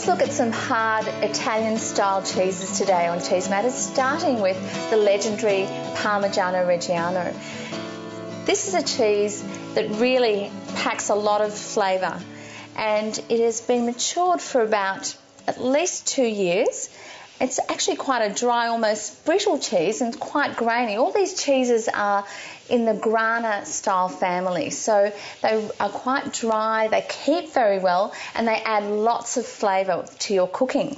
Let's look at some hard Italian-style cheeses today on Cheesematters, starting with the legendary Parmigiano Reggiano. This is a cheese that really packs a lot of flavour, and it has been matured for about at least 2 years. It's actually quite a dry, almost brittle cheese, and quite grainy. All these cheeses are in the Grana style family, so they are quite dry, they keep very well, and they add lots of flavour to your cooking.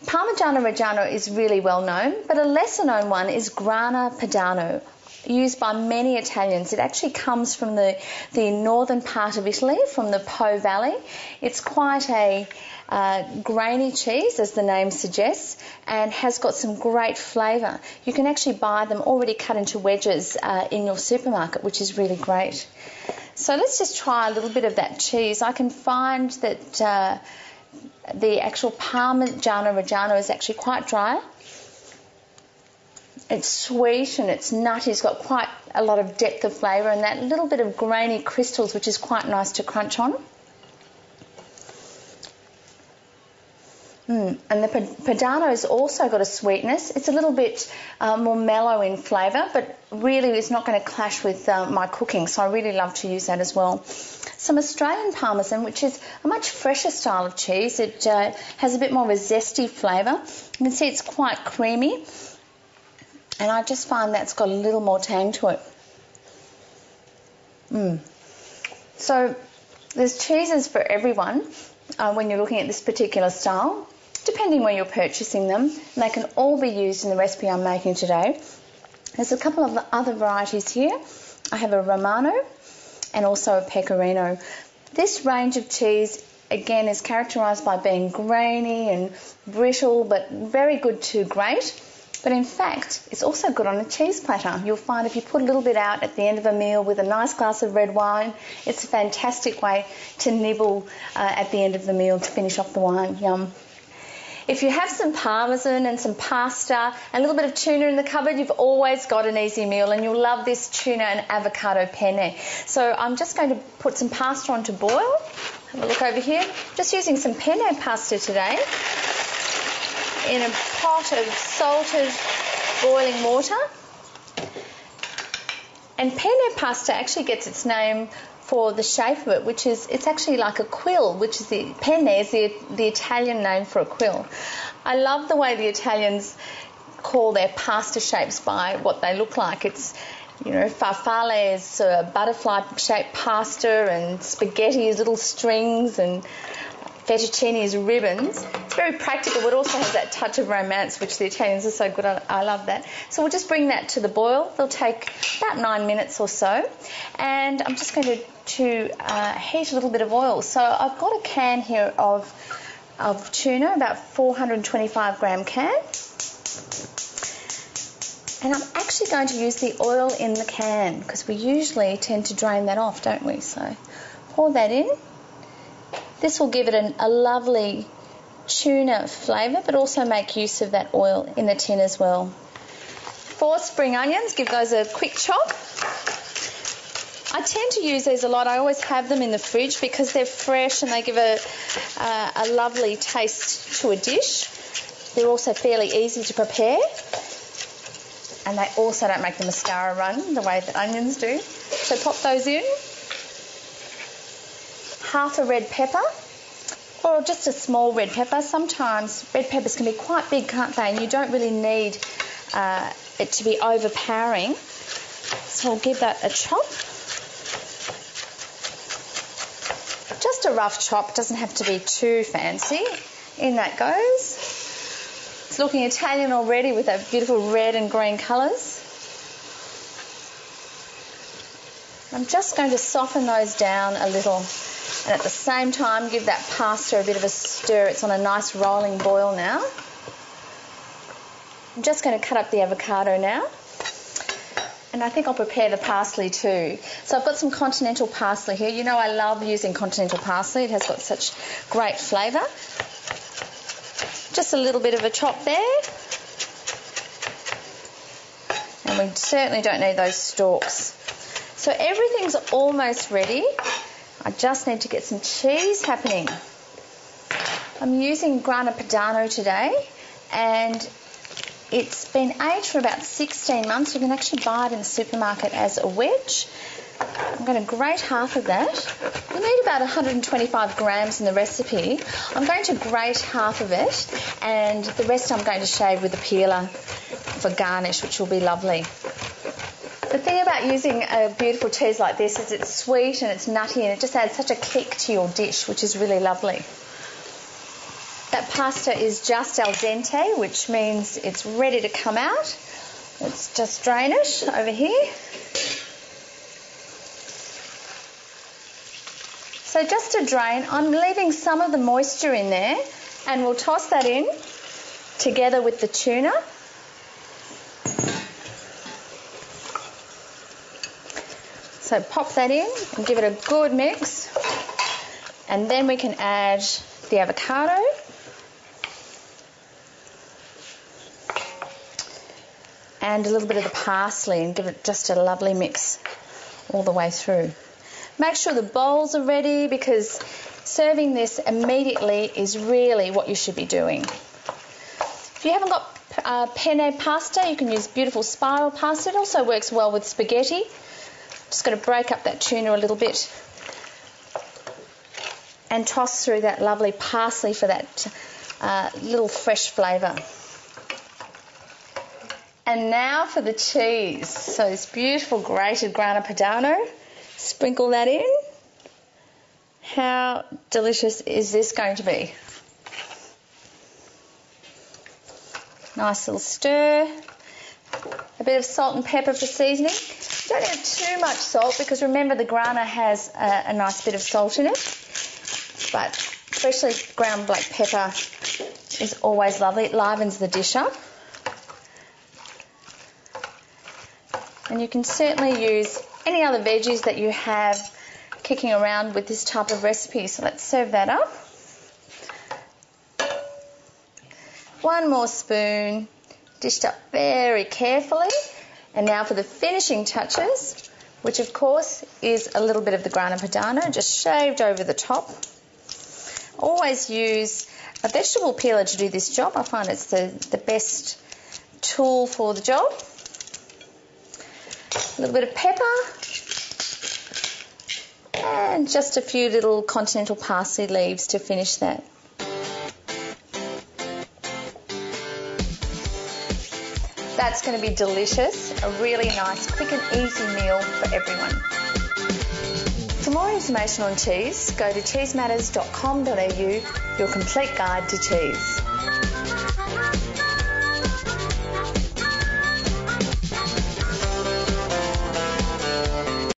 Parmigiano Reggiano is really well known, but a lesser known one is Grana Padano, used by many Italians. It actually comes from the northern part of Italy, from the Po Valley. It's quite a grainy cheese, as the name suggests, and has got some great flavour. You can actually buy them already cut into wedges in your supermarket, which is really great. So let's just try a little bit of that cheese. I can find that the actual Parmigiano Reggiano is actually quite dry. It's sweet and it's nutty. It's got quite a lot of depth of flavour and that little bit of grainy crystals, which is quite nice to crunch on. And the Padano's also got a sweetness. It's a little bit more mellow in flavour, but really it's not going to clash with my cooking, so I really love to use that as well. Some Australian Parmesan, which is a much fresher style of cheese. It has a bit more of a zesty flavour. You can see it's quite creamy, and I just find that's got a little more tang to it. So there's cheeses for everyone when you're looking at this particular style, depending where you're purchasing them. And they can all be used in the recipe I'm making today. There's a couple of other varieties here. I have a Romano and also a Pecorino. This range of cheese, again, is characterised by being grainy and brittle, but very good to grate. But in fact, it's also good on a cheese platter. You'll find if you put a little bit out at the end of a meal with a nice glass of red wine, it's a fantastic way to nibble at the end of the meal to finish off the wine. Yum. If you have some Parmesan and some pasta and a little bit of tuna in the cupboard, you've always got an easy meal, and you'll love this Tuna and Avocado Penne. So I'm just going to put some pasta on to boil. Have a look over here. Just using some penne pasta today in a pot of salted boiling water. And penne pasta actually gets its name for the shape of it, which is, it's actually like a quill, which is the penne is the Italian name for a quill. I love the way the Italians call their pasta shapes by what they look like. It's, you know, farfalle is butterfly-shaped pasta, and spaghetti is little strings, and fettuccine is ribbons. It's very practical, but also has that touch of romance, which the Italians are so good at. I love that. So we'll just bring that to the boil. They'll take about 9 minutes or so. And I'm just going to heat a little bit of oil. So I've got a can here of tuna, about 425 gram can. And I'm actually going to use the oil in the can, because we usually tend to drain that off, don't we? So pour that in. This will give it a lovely tuna flavour, but also make use of that oil in the tin as well. 4 spring onions, give those a quick chop. I tend to use these a lot. I always have them in the fridge because they're fresh and they give a lovely taste to a dish. They're also fairly easy to prepare, and they also don't make the mascara run the way that onions do. So pop those in. Half a red pepper, or just a small red pepper. Sometimes red peppers can be quite big, can't they? And you don't really need it to be overpowering. So I'll give that a chop. Just a rough chop, doesn't have to be too fancy. In that goes. It's looking Italian already with that beautiful red and green colours. I'm just going to soften those down a little, and at the same time give that pasta a bit of a stir. It's on a nice rolling boil now. I'm just going to cut up the avocado now, and I think I'll prepare the parsley too. So I've got some continental parsley here. You know I love using continental parsley. It has got such great flavour. Just a little bit of a chop there. And we certainly don't need those stalks. So everything's almost ready. I just need to get some cheese happening. A I'm using Grana Padano today, and it's been aged for about 16 months. You can actually buy it in the supermarket as a wedge. I'm going to grate half of that. You need about 125 grams in the recipe. I'm going to grate half of it, and the rest I'm going to shave with a peeler for garnish, which will be lovely. The thing about using a beautiful cheese like this is it's sweet and it's nutty, and it just adds such a kick to your dish, which is really lovely. That pasta is just al dente, which means it's ready to come out. Let's just drain it over here. So just to drain, I'm leaving some of the moisture in there, and we'll toss that in together with the tuna. So pop that in and give it a good mix, and then we can add the avocado. And a little bit of the parsley, and give it just a lovely mix all the way through. Make sure the bowls are ready, because serving this immediately is really what you should be doing. If you haven't got penne pasta, you can use beautiful spiral pasta. It also works well with spaghetti. Just got to break up that tuna a little bit and toss through that lovely parsley for that little fresh flavour. And now for the cheese. So this beautiful grated Grana Padano. Sprinkle that in. How delicious is this going to be? Nice little stir. A bit of salt and pepper for seasoning. You don't need too much salt, because remember the Grana has a nice bit of salt in it. But freshly ground black pepper is always lovely. It livens the dish up. And you can certainly use any other veggies that you have kicking around with this type of recipe. So let's serve that up. One more spoon, dished up very carefully. And now for the finishing touches, which of course is a little bit of the Grana Padano, just shaved over the top. Always use a vegetable peeler to do this job. I find it's the best tool for the job. A little bit of pepper, and just a few little continental parsley leaves to finish that. That's going to be delicious, a really nice, quick and easy meal for everyone. For more information on cheese, go to cheesematters.com.au, your complete guide to cheese.